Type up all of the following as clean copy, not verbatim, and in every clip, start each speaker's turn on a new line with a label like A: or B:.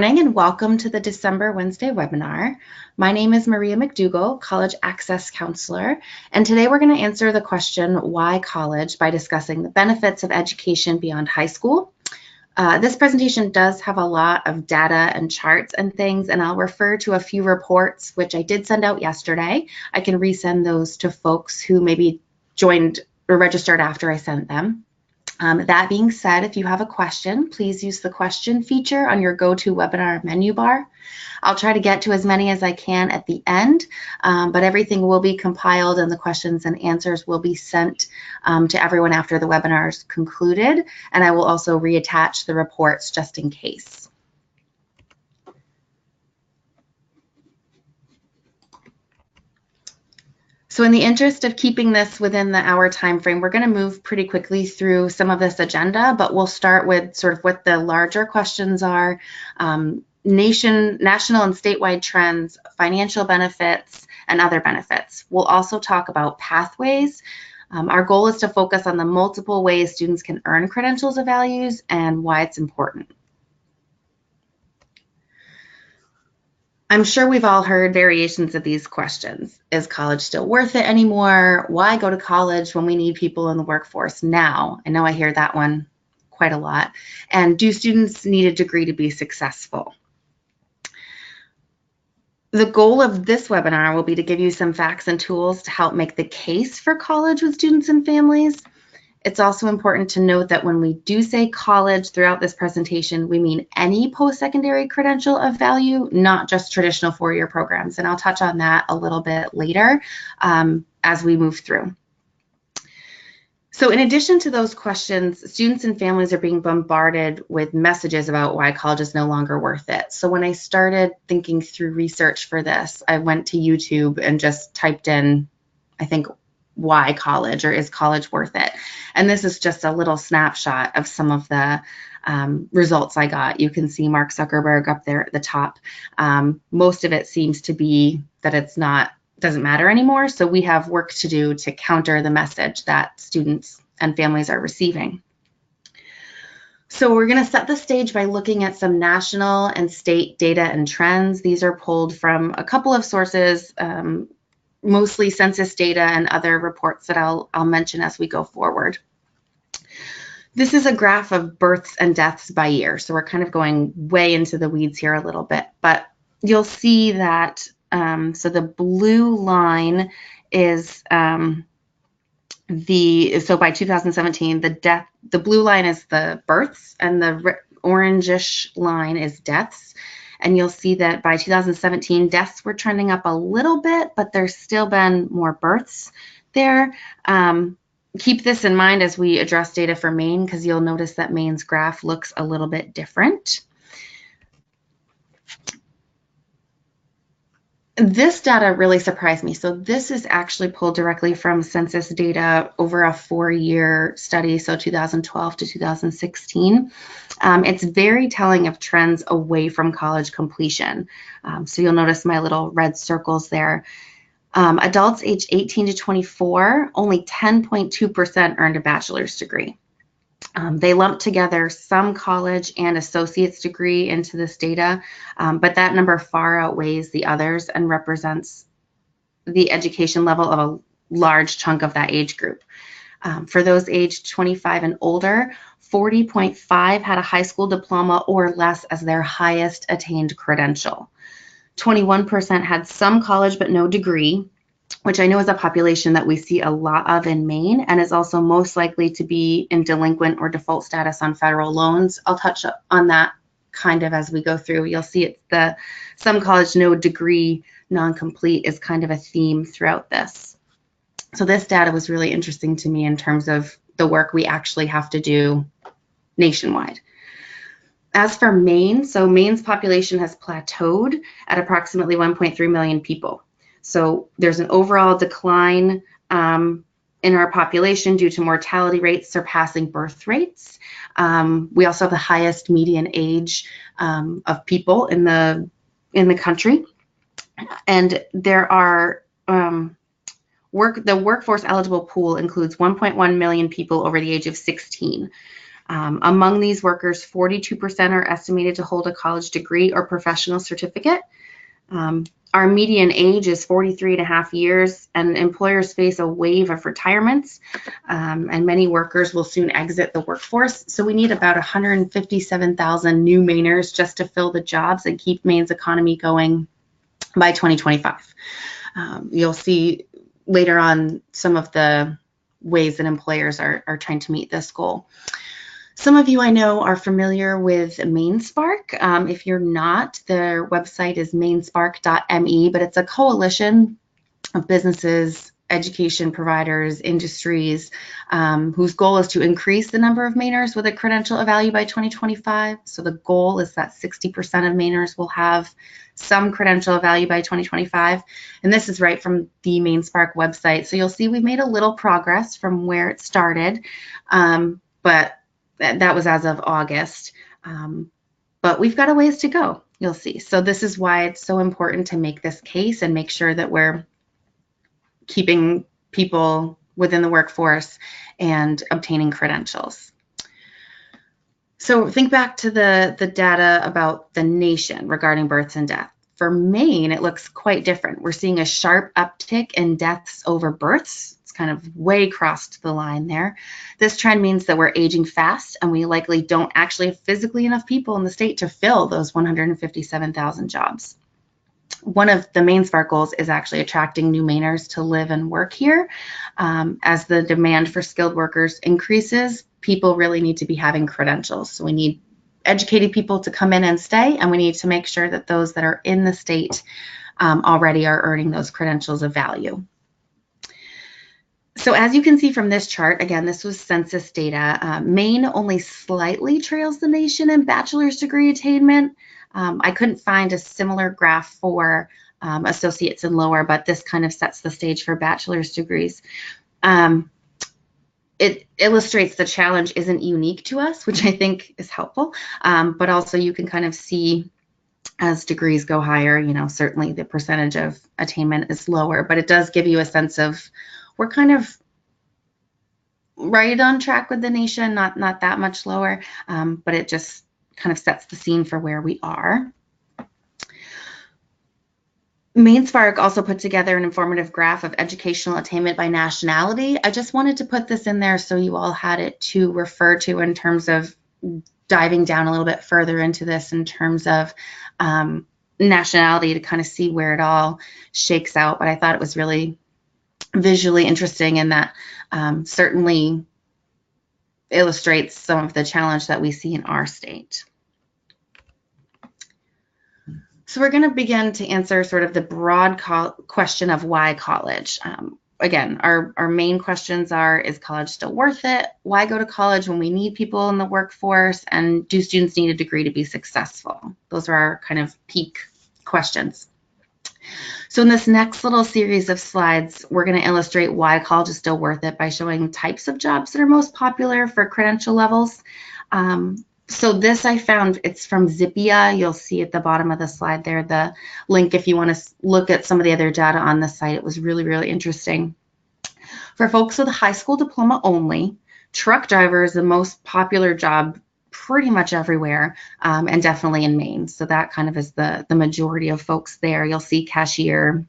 A: Morning and welcome to the December Wednesday webinar. My name is Maria McDougall, College Access Counselor, and today we're going to answer the question, why college, by discussing the benefits of education beyond high school. This presentation does have a lot of data and charts and things, and I'll refer to a few reports, which I did send out yesterday. I can resend those to folks who maybe joined or registered after I sent them. That being said, if you have a question, please use the question feature on your GoToWebinar menu bar. I'll try to get to as many as I can at the end, but everything will be compiled and the questions and answers will be sent to everyone after the webinar is concluded, and I will also reattach the reports just in case. So in the interest of keeping this within the hour time frame, we're going to move pretty quickly through some of this agenda, but we'll start with sort of what the larger questions are, national and statewide trends, financial benefits, and other benefits. We'll also talk about pathways. Our goal is to focus on the multiple ways students can earn credentials of values and why it's important. I'm sure we've all heard variations of these questions. Is college still worth it anymore? Why go to college when we need people in the workforce now? I know I hear that one quite a lot. And do students need a degree to be successful? The goal of this webinar will be to give you some facts and tools to help make the case for college with students and families. It's also important to note that when we do say college throughout this presentation, we mean any post-secondary credential of value, not just traditional four-year programs. And I'll touch on that a little bit later as we move through. So in addition to those questions, students and families are being bombarded with messages about why college is no longer worth it. So when I started thinking through research for this, I went to YouTube and just typed in, I think, why college, or is college worth it? And this is just a little snapshot of some of the results I got. You can see Mark Zuckerberg up there at the top. Most of it seems to be that it's not, doesn't matter anymore. So we have work to do to counter the message that students and families are receiving. So we're going to set the stage by looking at some national and state data and trends. These are pulled from a couple of sources, mostly census data and other reports that I'll mention as we go forward. This is a graph of births and deaths by year. So we're kind of going way into the weeds here a little bit, but you'll see that, so the blue line is so by 2017, the blue line is the births and the orangish line is deaths. And you'll see that by 2017, deaths were trending up a little bit, but there's still been more births there. Keep this in mind as we address data for Maine, because you'll notice that Maine's graph looks a little bit different. This data really surprised me. So this is actually pulled directly from census data over a 4-year study, so 2012 to 2016. It's very telling of trends away from college completion. So you'll notice my little red circles there. Adults aged 18 to 24, only 10.2% earned a bachelor's degree. They lumped together some college and associate's degree into this data, but that number far outweighs the others and represents the education level of a large chunk of that age group. For those aged 25 and older, 40.5 had a high school diploma or less as their highest attained credential. 21% had some college but no degree, which I know is a population that we see a lot of in Maine and is also most likely to be in delinquent or default status on federal loans. I'll touch on that kind of as we go through. You'll see it's the some college, no degree, non-complete is kind of a theme throughout this. So this data was really interesting to me in terms of the work we actually have to do nationwide. As for Maine, so Maine's population has plateaued at approximately 1.3 million people. So there's an overall decline in our population due to mortality rates surpassing birth rates. We also have the highest median age of people in the country, and there are the workforce eligible pool includes 1.1 million people over the age of 16. Among these workers, 42% are estimated to hold a college degree or professional certificate. Our median age is 43.5 years, and employers face a wave of retirements, and many workers will soon exit the workforce. So we need about 157,000 new Mainers just to fill the jobs and keep Maine's economy going by 2025. You'll see later on some of the ways that employers are trying to meet this goal. Some of you I know are familiar with MaineSpark. If you're not, their website is mainespark.me, but it's a coalition of businesses, education providers, industries, whose goal is to increase the number of Mainers with a credential of value by 2025. So the goal is that 60% of Mainers will have some credential of value by 2025. And this is right from the MaineSpark website. So you'll see we've made a little progress from where it started, but that was as of August. But we've got a ways to go, you'll see. So this is why it's so important to make this case and make sure that we're keeping people within the workforce and obtaining credentials. So think back to the data about the nation regarding births and death. For Maine, it looks quite different. We're seeing a sharp uptick in deaths over births. It's kind of way crossed the line there. This trend means that we're aging fast, and we likely don't actually have physically enough people in the state to fill those 157,000 jobs. One of the MaineSpark goals is actually attracting new Mainers to live and work here. As the demand for skilled workers increases, people really need to be having credentials. So we need educated people to come in and stay, and we need to make sure that those that are in the state already are earning those credentials of value. So as you can see from this chart, again, this was census data. Maine only slightly trails the nation in bachelor's degree attainment. I couldn't find a similar graph for associates and lower, but this kind of sets the stage for bachelor's degrees. It illustrates the challenge isn't unique to us, which I think is helpful, but also you can kind of see as degrees go higher, you know, certainly the percentage of attainment is lower, but it does give you a sense of we're kind of right on track with the nation, not that much lower, but it just kind of sets the scene for where we are. MaineSpark also put together an informative graph of educational attainment by nationality. I just wanted to put this in there so you all had it to refer to in terms of diving down a little bit further into this in terms of nationality to kind of see where it all shakes out. But I thought it was really visually interesting, and that certainly illustrates some of the challenge that we see in our state. So we're going to begin to answer sort of the broad question of why college. Again, our main questions are, is college still worth it? Why go to college when we need people in the workforce? And do students need a degree to be successful? Those are our kind of peak questions. So in this next little series of slides, we're going to illustrate why college is still worth it by showing types of jobs that are most popular for credential levels. So this I found, it's from Zippia. You'll see at the bottom of the slide there the link if you want to look at some of the other data on the site. It was really, really interesting. For folks with a high school diploma only, truck driver is the most popular job pretty much everywhere, and definitely in Maine. So that kind of is the majority of folks there. You'll see cashier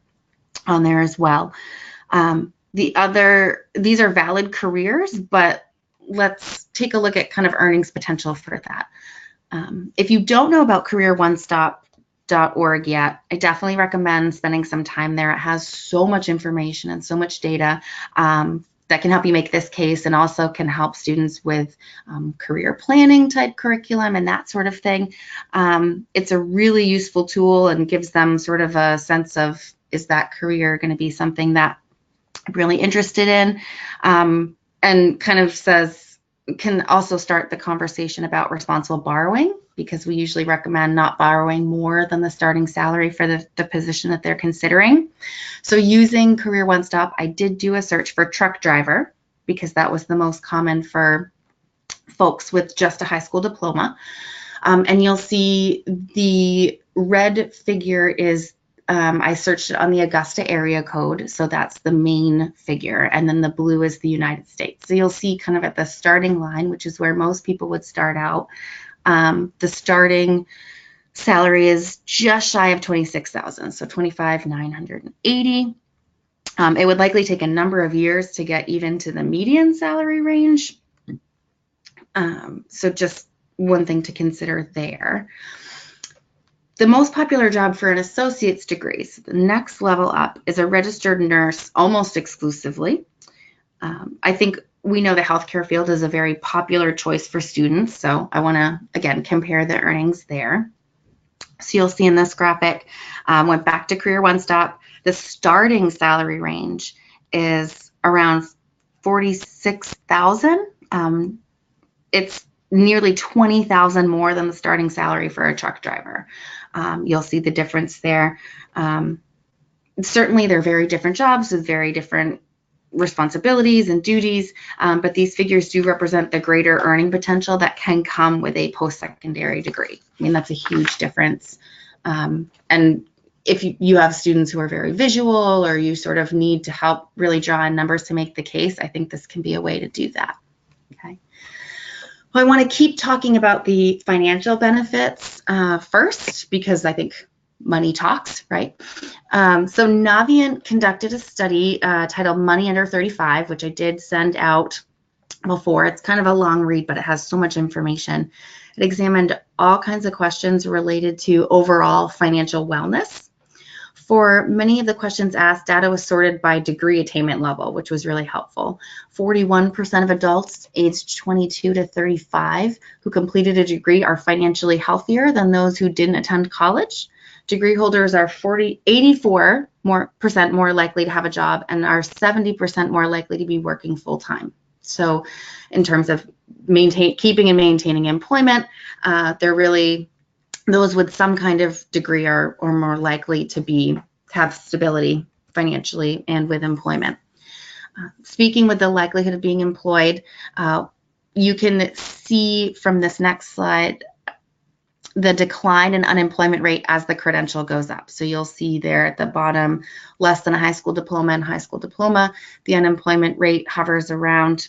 A: on there as well. These are valid careers, but let's take a look at kind of earnings potential for that. If you don't know about careeronestop.org yet, I definitely recommend spending some time there. It has so much information and so much data that can help you make this case, and also can help students with career planning type curriculum and that sort of thing. It's a really useful tool and gives them sort of a sense of, is that career going to be something that I'm really interested in? And kind of can also start the conversation about responsible borrowing, because we usually recommend not borrowing more than the starting salary for the position that they're considering. So using Career One Stop, I did do a search for truck driver because that was the most common for folks with just a high school diploma. And you'll see the red figure is I searched it on the Augusta area code, so that's the Maine figure, and then the blue is the United States. So you'll see kind of at the starting line, which is where most people would start out, the starting salary is just shy of $26,000, so $25,980. It would likely take a number of years to get even to the median salary range. So just one thing to consider there. The most popular job for an associate's degree, so the next level up, is a registered nurse almost exclusively. I think we know the healthcare field is a very popular choice for students, so I want to, again, compare the earnings there. So you'll see in this graphic, went back to Career One Stop, the starting salary range is around $46,000. It's nearly $20,000 more than the starting salary for a truck driver. You'll see the difference there. Certainly, they're very different jobs with very different responsibilities and duties, but these figures do represent the greater earning potential that can come with a post-secondary degree. I mean, that's a huge difference. And if you have students who are very visual, or you sort of need to help really draw in numbers to make the case, I think this can be a way to do that. Okay. Well, I want to keep talking about the financial benefits first, because I think money talks, right? So Navient conducted a study titled Money Under 35, which I did send out before. It's kind of a long read, but it has so much information. It examined all kinds of questions related to overall financial wellness. For many of the questions asked, data was sorted by degree attainment level, which was really helpful. 41% of adults aged 22 to 35 who completed a degree are financially healthier than those who didn't attend college. Degree holders are 84% more likely to have a job and are 70% more likely to be working full-time. So in terms of keeping and maintaining employment, they're really, those with some kind of degree are more likely to have stability financially and with employment. Speaking with the likelihood of being employed, you can see from this next slide the decline in unemployment rate as the credential goes up. So you'll see there at the bottom, less than a high school diploma and high school diploma, the unemployment rate hovers around,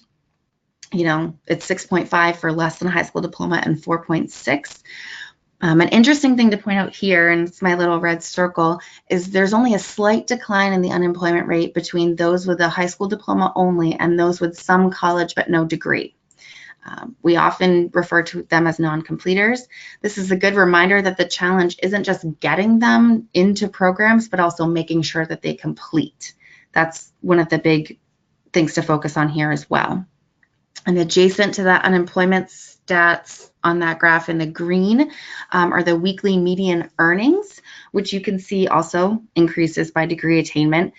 A: it's 6.5 for less than a high school diploma and 4.6. An interesting thing to point out here, and it's my little red circle, is there's only a slight decline in the unemployment rate between those with a high school diploma only and those with some college but no degree. We often refer to them as non-completers. This is a good reminder that the challenge isn't just getting them into programs, but also making sure that they complete. That's one of the big things to focus on here as well. And adjacent to that unemployment stats on that graph in the green are the weekly median earnings, which you can see also increases by degree attainment.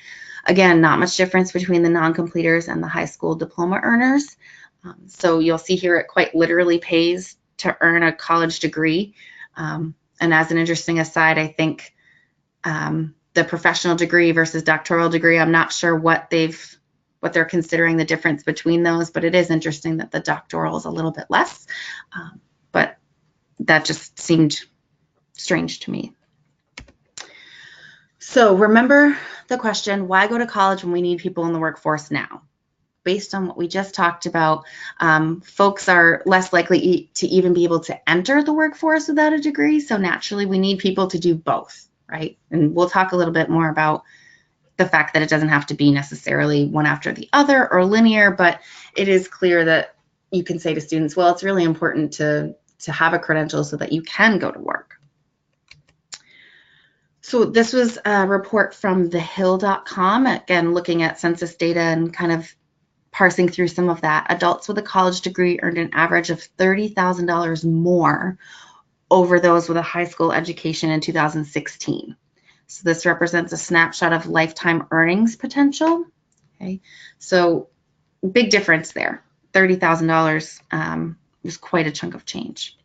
A: Again, not much difference between the non-completers and the high school diploma earners. So you'll see here it quite literally pays to earn a college degree. And as an interesting aside, I think the professional degree versus doctoral degree, I'm not sure what they're considering the difference between those, but it is interesting that the doctoral is a little bit less. But that just seemed strange to me. So remember the question, why go to college when we need people in the workforce now? Based on what we just talked about, folks are less likely to even be able to enter the workforce without a degree. So naturally, we need people to do both, right? And we'll talk a little bit more about the fact that it doesn't have to be necessarily one after the other or linear, but it is clear that you can say to students, well, it's really important to have a credential so that you can go to work. So this was a report from thehill.com, again, looking at census data and kind of parsing through some of that. Adults with a college degree earned an average of $30,000 more over those with a high school education in 2016. So this represents a snapshot of lifetime earnings potential. Okay, so big difference there. $30,000 was quite a chunk of change.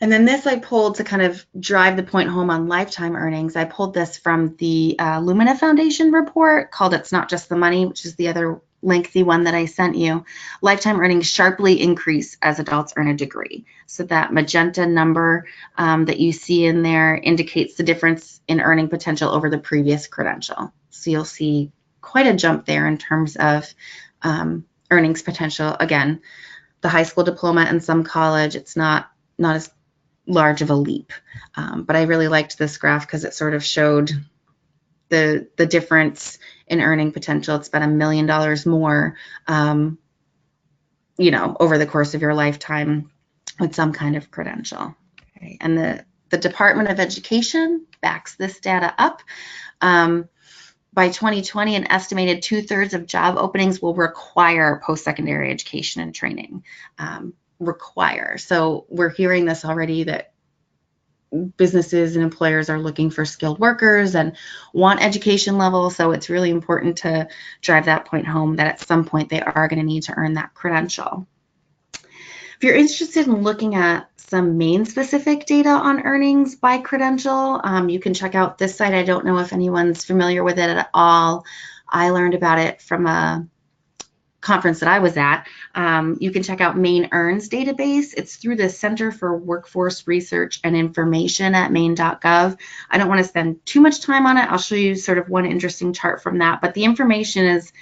A: And then this I pulled to kind of drive the point home on lifetime earnings. I pulled this from the Lumina Foundation report called It's Not Just the Money, which is the other lengthy one that I sent you, lifetime earnings sharply increase as adults earn a degree. So that magenta number that you see in there indicates the difference in earning potential over the previous credential. So you'll see quite a jump there in terms of earnings potential. Again, the high school diploma and some college, it's not as large of a leap. But I really liked this graph because it sort of showed the difference in earning potential. It's about $1 million more, over the course of your lifetime with some kind of credential. Okay. And the Department of Education backs this data up. By 2020, an estimated 2/3 of job openings will require post-secondary education and training. Require. So we're hearing this already, that businesses and employers are looking for skilled workers and want education level. So it's really important to drive that point home, that at some point they are going to need to earn that credential. If you're interested in looking at some Maine specific data on earnings by credential, you can check out this site. I don't know if anyone's familiar with it at all. I learned about it from a conference that I was at. You can check out Maine EARNS database. It's through the Center for Workforce Research and Information at maine.gov. I don't want to spend too much time on it. I'll show you sort of one interesting chart from that, but the information is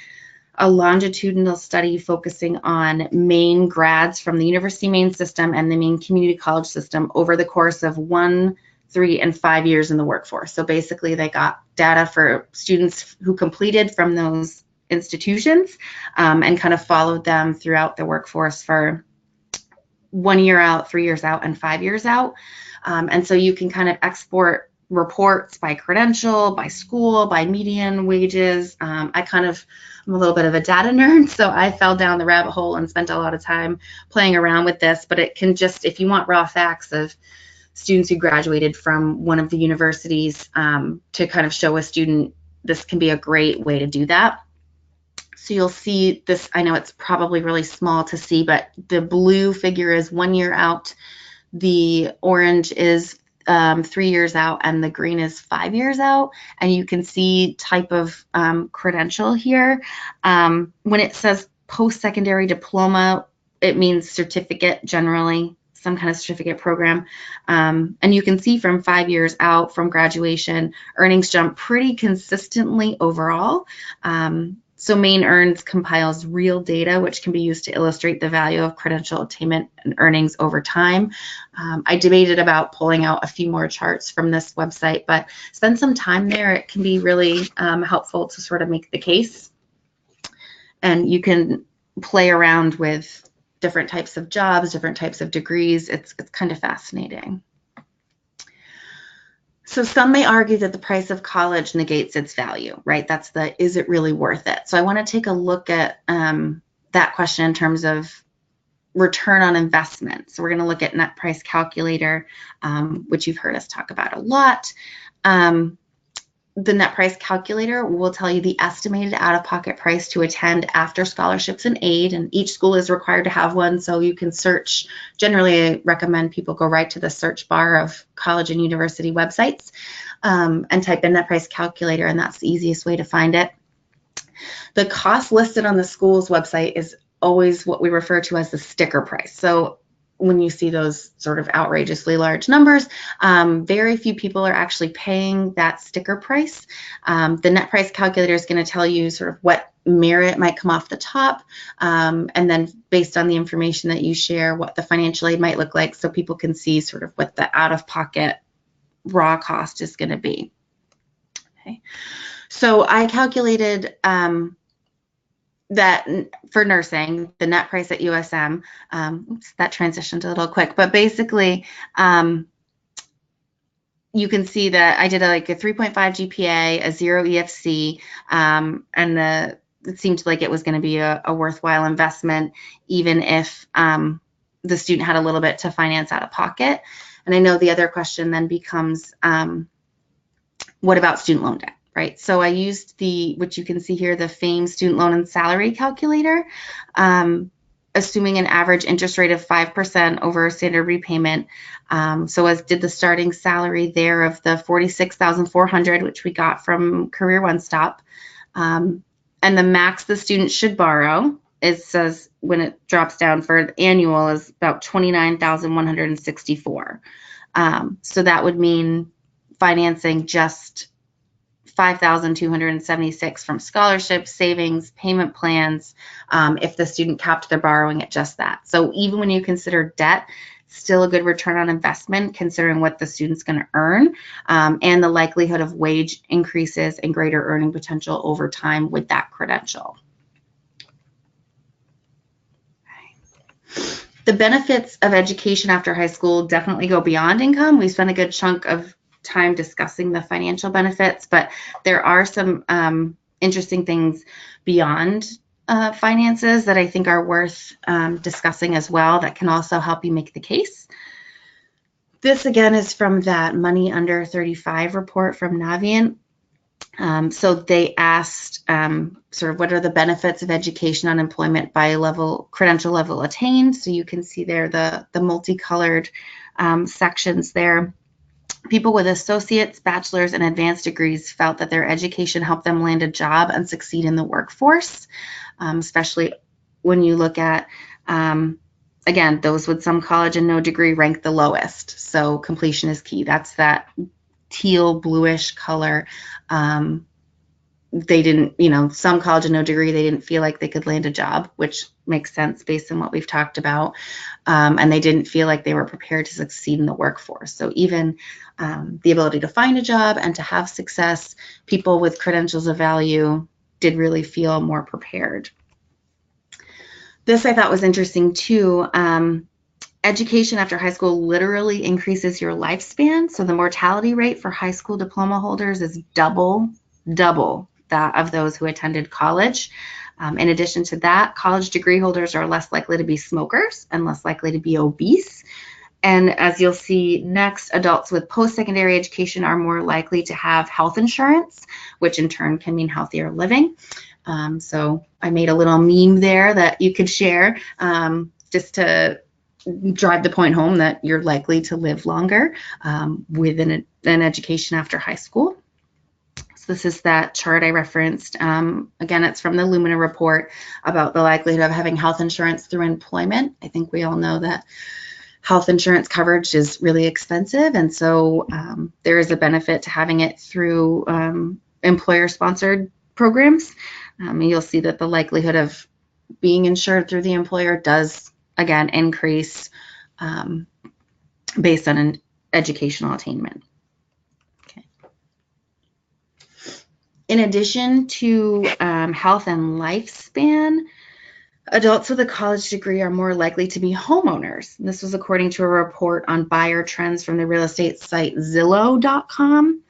A: a longitudinal study focusing on Maine grads from the University of Maine system and the Maine Community College system over the course of 1, 3, and 5 years in the workforce. So basically they got data for students who completed from those institutions and kind of followed them throughout the workforce for 1 year out, 3 years out, and 5 years out. And so you can kind of export reports by credential, by school, by median wages. I'm a little bit of a data nerd, so I fell down the rabbit hole and spent a lot of time playing around with this, but it can just, if you want raw facts of students who graduated from one of the universities to kind of show a student, this can be a great way to do that. So you'll see this, I know it's probably really small to see, but the blue figure is 1 year out, the orange is 3 years out, and the green is 5 years out. And you can see type of credential here. When it says post-secondary diploma, it means certificate generally, some kind of certificate program. And you can see from 5 years out from graduation, earnings jump pretty consistently overall. So Maine EARNS compiles real data, which can be used to illustrate the value of credential attainment and earnings over time. I debated about pulling out a few more charts from this website, but spend some time there. It can be really helpful to sort of make the case. And you can play around with different types of jobs, different types of degrees. It's kind of fascinating. So some may argue that the price of college negates its value, right? That's the, is it really worth it? So I want to take a look at that question in terms of return on investment. So we're going to look at net price calculator, which you've heard us talk about a lot. The net price calculator will tell you the estimated out-of-pocket price to attend after scholarships and aid, and each school is required to have one, so you can search. Generally, I recommend people go right to the search bar of college and university websites and type in net price calculator, and that's the easiest way to find it. The cost listed on the school's website is always what we refer to as the sticker price. So when you see those sort of outrageously large numbers, very few people are actually paying that sticker price. The net price calculator is going to tell you sort of what merit might come off the top, and then based on the information that you share, what the financial aid might look like, so people can see sort of what the out-of-pocket raw cost is going to be. Okay. So I calculated that for nursing, the net price at USM, oops, that transitioned a little quick, but basically you can see that I did like a 3.5 GPA, a 0 EFC, and it seemed like it was going to be a worthwhile investment, even if the student had a little bit to finance out of pocket. And I know the other question then becomes, what about student loan debt? Right, so I used which you can see here, the FAME student loan and salary calculator, assuming an average interest rate of 5% over standard repayment. So as did the starting salary there of the $46,400, which we got from Career One Stop. And the max the student should borrow, it says when it drops down for annual, is about $29,164. So that would mean financing just $5,276 from scholarships, savings, payment plans, if the student capped their borrowing at just that. So even when you consider debt, still a good return on investment considering what the student's going to earn, and the likelihood of wage increases and greater earning potential over time with that credential. The benefits of education after high school definitely go beyond income. We spent a good chunk of time discussing the financial benefits, but there are some interesting things beyond finances that I think are worth discussing as well that can also help you make the case. This again is from that Money Under 35 report from Navient. So they asked sort of what are the benefits of education on employment by credential level attained. So you can see there the multicolored sections there. People with associates, bachelor's, and advanced degrees felt that their education helped them land a job and succeed in the workforce, especially when you look at, again, those with some college and no degree rank the lowest. So completion is key. That's that teal bluish color. They didn't, some college and no degree, they didn't feel like they could land a job, which makes sense based on what we've talked about. And they didn't feel like they were prepared to succeed in the workforce. So even the ability to find a job and to have success, people with credentials of value did really feel more prepared. This I thought was interesting too. Education after high school literally increases your lifespan. So the mortality rate for high school diploma holders is double that of those who attended college. In addition to that, college degree holders are less likely to be smokers and less likely to be obese. And as you'll see next, adults with post-secondary education are more likely to have health insurance, which in turn can mean healthier living. So I made a little meme there that you could share just to drive the point home that you're likely to live longer with an education after high school. So this is that chart I referenced. Again, it's from the Lumina report about the likelihood of having health insurance through employment. I think we all know that health insurance coverage is really expensive, and so there is a benefit to having it through employer-sponsored programs. You'll see that the likelihood of being insured through the employer does, again, increase based on an educational attainment. Okay. In addition to health and lifespan, adults with a college degree are more likely to be homeowners. This was according to a report on buyer trends from the real estate site Zillow.com.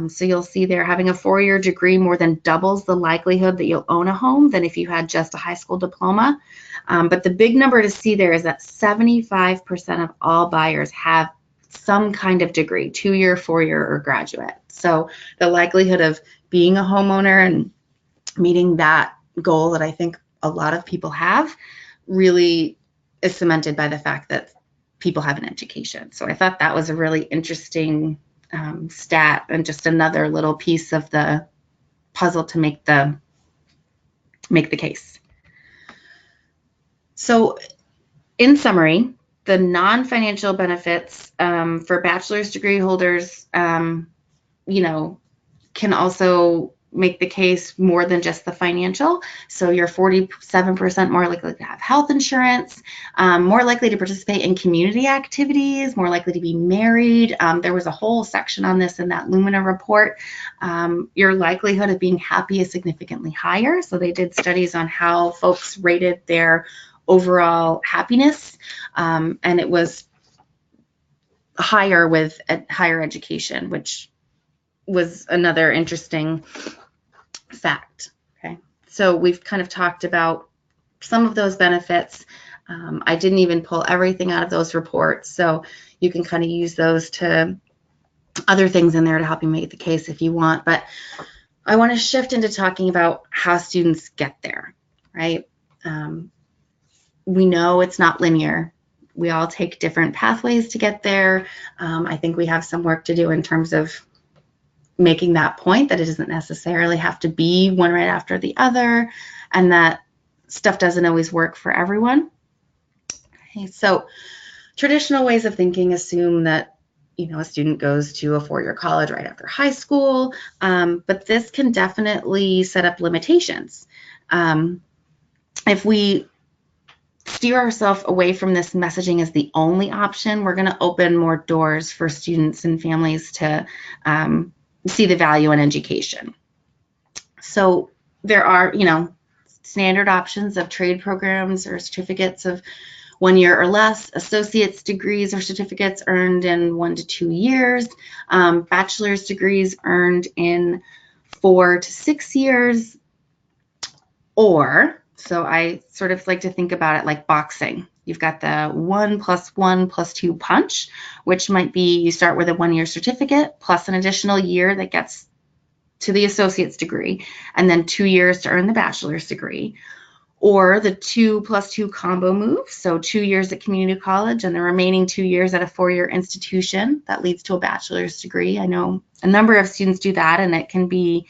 A: So you'll see there having a 4-year degree more than doubles the likelihood that you'll own a home than if you had just a high school diploma. But the big number to see there is that 75% of all buyers have some kind of degree, 2-year, 4-year, or graduate. So the likelihood of being a homeowner and meeting that goal that I think a lot of people have really is cemented by the fact that people have an education. So I thought that was a really interesting stat and just another little piece of the puzzle to make the case. So in summary, the non-financial benefits for bachelor's degree holders, can also make the case more than just the financial. So you're 47% more likely to have health insurance, more likely to participate in community activities, more likely to be married. There was a whole section on this in that Lumina report. Your likelihood of being happy is significantly higher. So they did studies on how folks rated their overall happiness, and it was higher with higher education, which was another interesting fact. Okay, so we've kind of talked about some of those benefits. I didn't even pull everything out of those reports, so you can kind of use those to other things in there to help you make the case if you want. But I want to shift into talking about how students get there, right? We know it's not linear. We all take different pathways to get there. I think we have some work to do in terms of making that point that it doesn't necessarily have to be one right after the other, and that stuff doesn't always work for everyone. Okay, so traditional ways of thinking assume that a student goes to a four-year college right after high school, but this can definitely set up limitations. If we steer ourselves away from this messaging as the only option, we're going to open more doors for students and families to see the value in education. So there are, standard options of trade programs or certificates of 1 year or less, associate's degrees or certificates earned in 1 to 2 years, bachelor's degrees earned in 4 to 6 years, or, so I sort of like to think about it like boxing. You've got the 1 + 1 + 2 punch, which might be you start with a 1-year certificate plus an additional year that gets to the associate's degree, and then 2 years to earn the bachelor's degree. Or the 2 + 2 combo move, so 2 years at community college and the remaining 2 years at a 4-year institution that leads to a bachelor's degree. I know a number of students do that, and it can be,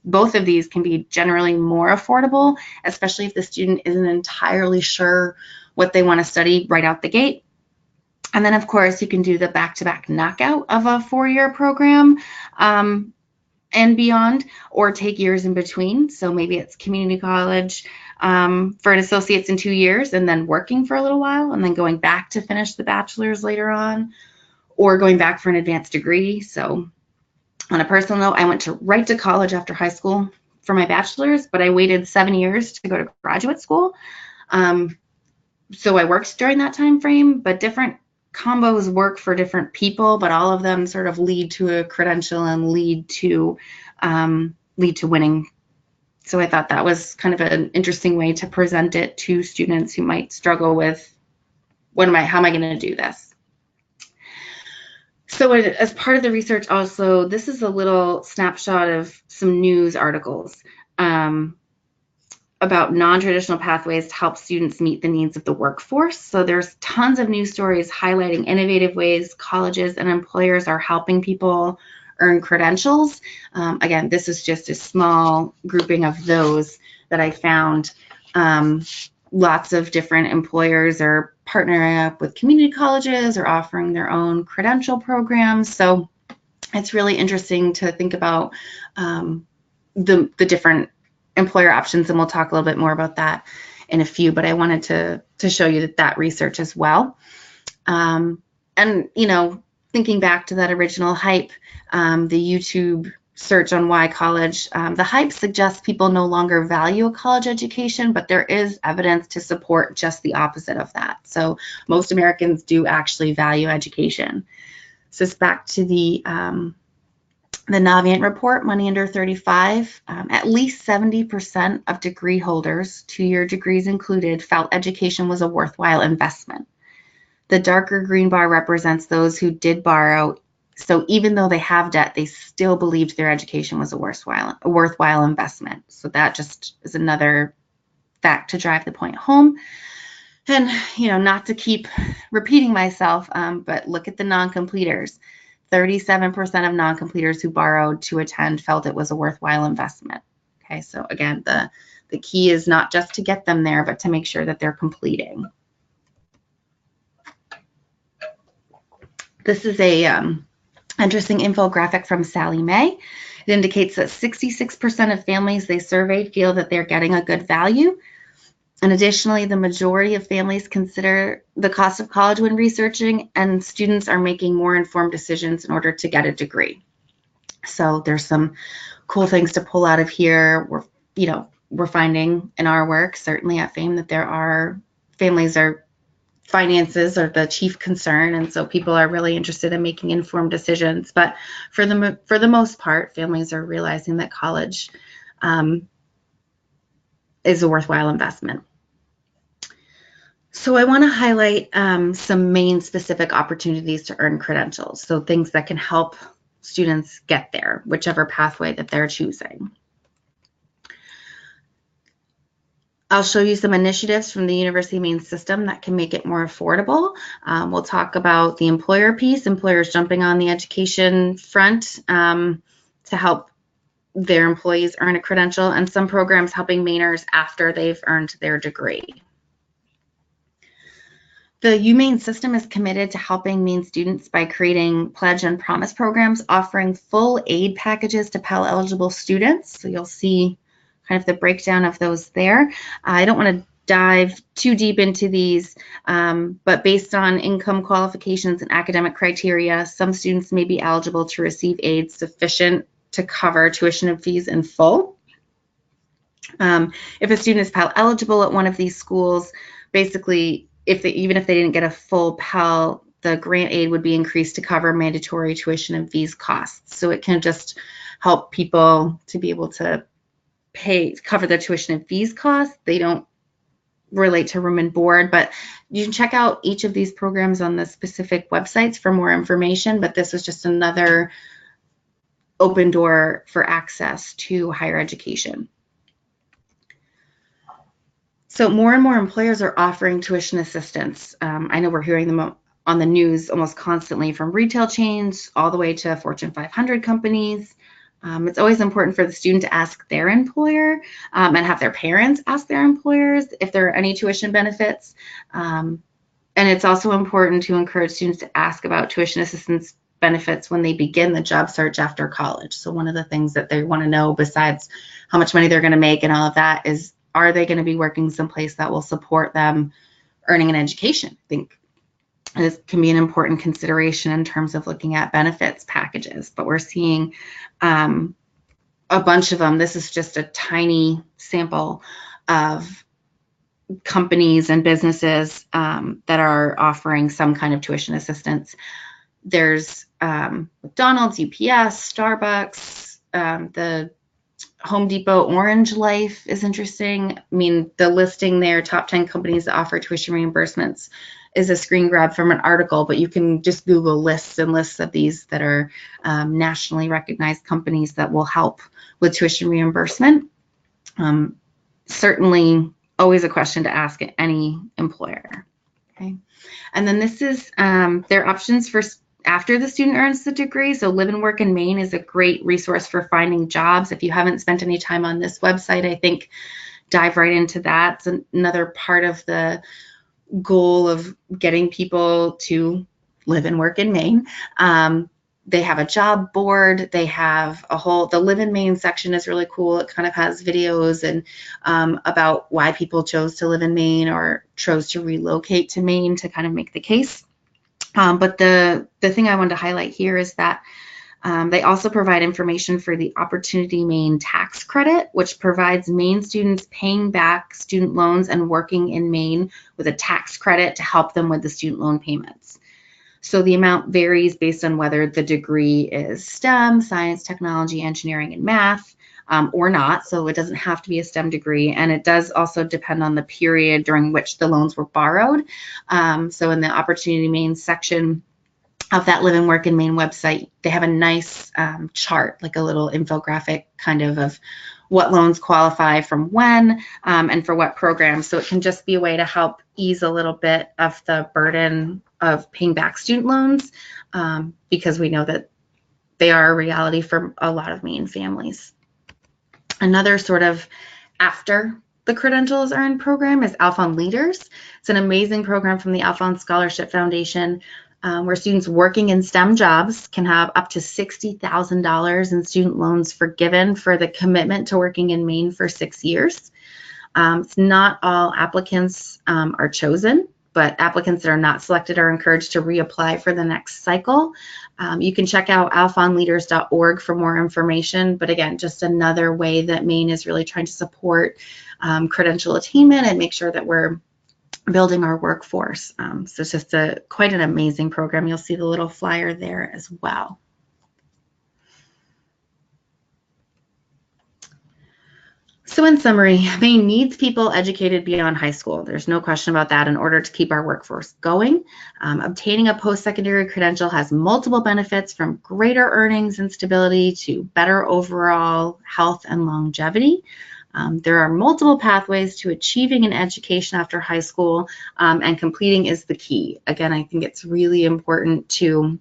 A: both of these can be generally more affordable, especially if the student isn't entirely sure what they want to study right out the gate. And then, of course, you can do the back-to-back knockout of a 4-year program and beyond, or take years in between. So maybe it's community college for an associate's in 2 years and then working for a little while and then going back to finish the bachelor's later on, or going back for an advanced degree. So on a personal note, I went right to college after high school for my bachelor's, but I waited 7 years to go to graduate school. So I worked during that time frame, but different combos work for different people, but all of them sort of lead to a credential and lead to winning. So I thought that was kind of an interesting way to present it to students who might struggle with, how am I going to do this? So as part of the research also, this is a little snapshot of some news articles about non-traditional pathways to help students meet the needs of the workforce. So there's tons of news stories highlighting innovative ways colleges and employers are helping people earn credentials. Again, this is just a small grouping of those that I found. Lots of different employers are partnering up with community colleges or offering their own credential programs. So it's really interesting to think about the different employer options, and we'll talk a little bit more about that in a few, but I wanted to show you that research as well. And, thinking back to that original hype, the YouTube search on why college, the hype suggests people no longer value a college education, but there is evidence to support just the opposite of that. So most Americans do actually value education. So it's back to the Navient report, Money Under 35, at least 70% of degree holders, 2-year degrees included, felt education was a worthwhile investment. The darker green bar represents those who did borrow. So even though they have debt, they still believed their education was a worthwhile investment. So that just is another fact to drive the point home. And, not to keep repeating myself, but look at the non-completers. 37% of non-completers who borrowed to attend felt it was a worthwhile investment. Okay, so again, the key is not just to get them there, but to make sure that they're completing. This is a interesting infographic from Sally Mae. It indicates that 66% of families they surveyed feel that they're getting a good value. And additionally, the majority of families consider the cost of college when researching, and students are making more informed decisions in order to get a degree. So there's some cool things to pull out of here. We're finding in our work, certainly at FAME, that there are finances are the chief concern, and so people are really interested in making informed decisions. But for the most part, families are realizing that college is a worthwhile investment. So I want to highlight some Maine-specific opportunities to earn credentials, so things that can help students get there, whichever pathway that they're choosing. I'll show you some initiatives from the University of Maine system that can make it more affordable. We'll talk about the employer piece, employers jumping on the education front to help their employees earn a credential, and some programs helping Mainers after they've earned their degree. The UMaine system is committed to helping Maine students by creating pledge and promise programs offering full aid packages to Pell eligible students. So you'll see kind of the breakdown of those there. I don't want to dive too deep into these, but based on income qualifications and academic criteria, some students may be eligible to receive aid sufficient to cover tuition and fees in full. If a student is Pell eligible at one of these schools, basically, even if they didn't get a full Pell, the grant aid would be increased to cover mandatory tuition and fees costs. So it can just help people to be able to cover their tuition and fees costs. They don't relate to room and board, but you can check out each of these programs on the specific websites for more information. But this is just another open door for access to higher education. So more and more employers are offering tuition assistance. I know we're hearing them on the news almost constantly, from retail chains all the way to Fortune 500 companies. It's always important for the student to ask their employer and have their parents ask their employers if there are any tuition benefits. And it's also important to encourage students to ask about tuition assistance benefits when they begin the job search after college. So one of the things that they want to know, besides how much money they're going to make and all of that, is are they going to be working someplace that will support them earning an education? I think this can be an important consideration in terms of looking at benefits packages, but we're seeing a bunch of them. This is just a tiny sample of companies and businesses that are offering some kind of tuition assistance. There's McDonald's, UPS, Starbucks, the Home Depot, Orange Life is interesting. I mean, the listing there, top 10 companies that offer tuition reimbursements, is a screen grab from an article, but you can just Google lists and lists of these that are nationally recognized companies that will help with tuition reimbursement. Certainly always a question to ask any employer. Okay. And then this is their options for after the student earns the degree. So Live and Work in Maine is a great resource for finding jobs. If you haven't spent any time on this website, I think dive right into that. It's another part of the goal of getting people to live and work in Maine. They have a job board. They have the Live in Maine section is really cool. It kind of has videos and about why people chose to live in Maine or chose to relocate to Maine to kind of make the case. But the thing I wanted to highlight here is that they also provide information for the Opportunity Maine tax credit, which provides Maine students paying back student loans and working in Maine with a tax credit to help them with the student loan payments. So the amount varies based on whether the degree is STEM, science, technology, engineering, and math, or not. So it doesn't have to be a STEM degree. And it does also depend on the period during which the loans were borrowed. So in the Opportunity Maine section of that Live and Work in Maine website, they have a nice chart, like a little infographic kind of what loans qualify from when and for what programs. So it can just be a way to help ease a little bit of the burden of paying back student loans because we know that they are a reality for a lot of Maine families. Another sort of after the credential is earned program is Alfond Leaders. It's an amazing program from the Alfond Scholarship Foundation where students working in STEM jobs can have up to $60,000 in student loans forgiven for the commitment to working in Maine for 6 years. It's not all applicants are chosen, but applicants that are not selected are encouraged to reapply for the next cycle. You can check out alfondleaders.org for more information, but again, just another way that Maine is really trying to support credential attainment and make sure that we're building our workforce. So it's just quite an amazing program. You'll see the little flyer there as well. So in summary, Maine needs people educated beyond high school. There's no question about that in order to keep our workforce going. Obtaining a post-secondary credential has multiple benefits, from greater earnings and stability to better overall health and longevity. There are multiple pathways to achieving an education after high school, and completing is the key. Again, I think it's really important to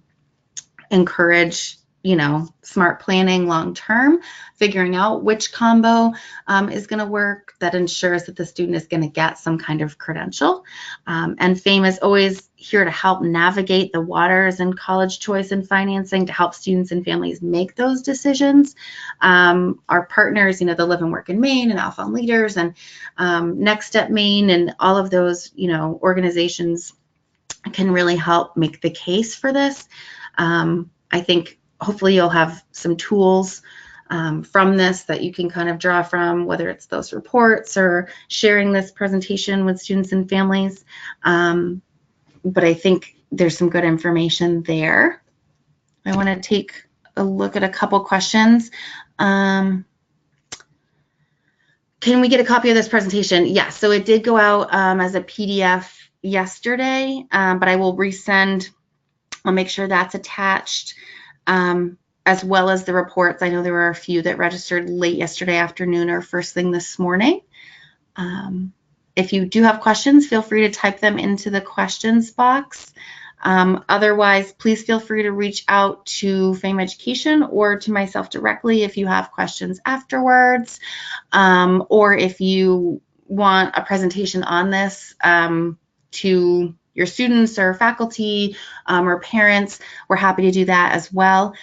A: encourage, smart planning long term, figuring out which combo is going to work that ensures that the student is going to get some kind of credential. And FAME is always here to help navigate the waters in college choice and financing to help students and families make those decisions. Our partners, the Live and Work in Maine and Alfond Leaders and Next Step Maine and all of those, organizations can really help make the case for this. I think hopefully you'll have some tools from this that you can kind of draw from, whether it's those reports or sharing this presentation with students and families. But I think there's some good information there. I want to take a look at a couple questions. Can we get a copy of this presentation? Yes, so it did go out as a PDF yesterday, but I will resend. I'll make sure that's attached, as well as the reports. I know there were a few that registered late yesterday afternoon or first thing this morning. If you do have questions, feel free to type them into the questions box. Otherwise, please feel free to reach out to FAME Education or to myself directly if you have questions afterwards, or if you want a presentation on this to your students or faculty or parents, we're happy to do that as well.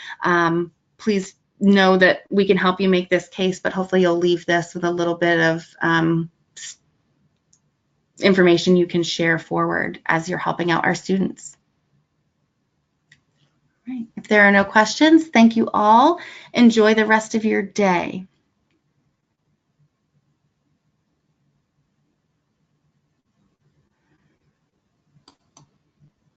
A: Please know that we can help you make this case, but hopefully you'll leave this with a little bit of information you can share forward as you're helping out our students. Right. If there are no questions, thank you all. Enjoy the rest of your day.